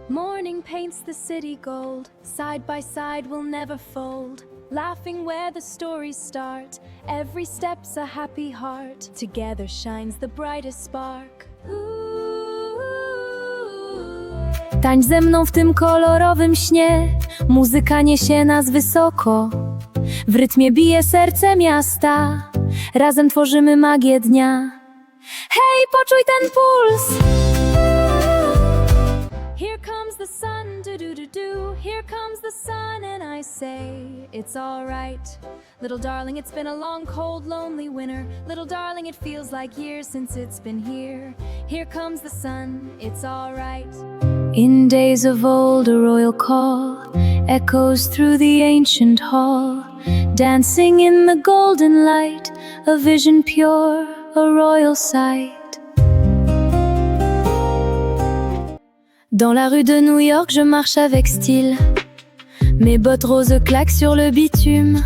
Morning paints the city gold. Side by side we'll never fold. Laughing where the stories start. Every step's a happy heart. Together shines the brightest spark. Tańcz ze mną w tym kolorowym śnie. Muzyka niesie nas wysoko. W rytmie bije serce miasta. Razem tworzymy magię dnia. Hej, poczuj ten puls! Here comes the sun, do-do-do-do. Here comes the sun, and I say, it's alright. Little darling, it's been a long, cold, lonely winter. Little darling, it feels like years since it's been here. Here comes the sun, it's alright. In days of old, a royal call echoes through the ancient hall. Dancing in the golden light, a vision pure, a royal sight. Dans la rue de New York, je marche avec style. Mes bottes roses claquent sur le bitume.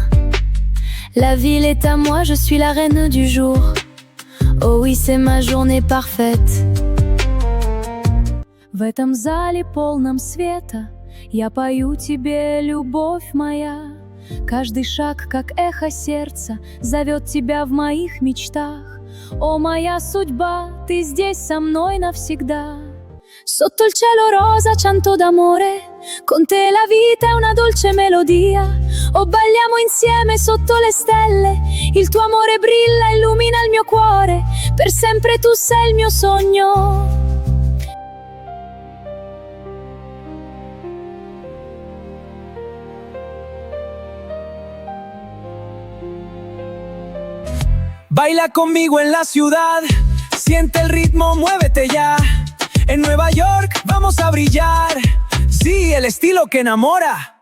La ville est à moi, je suis la reine du jour. Oh oui, c'est ma journée parfaite. В этом зале полном света я пою тебе, любовь моя. Каждый шаг, как эхо сердца, зовет тебя в моих мечтах. О, моя судьба, ты здесь со мной навсегда. Sotto il cielo rosa canto d'amore, con te la vita è una dolce melodia. O balliamo insieme sotto le stelle, il tuo amore brilla, illumina il mio cuore, per sempre tu sei il mio sogno. Baila conmigo en la ciudad, siente el ritmo, muévete ya. En Nueva York vamos a brillar, sí, el estilo que enamora.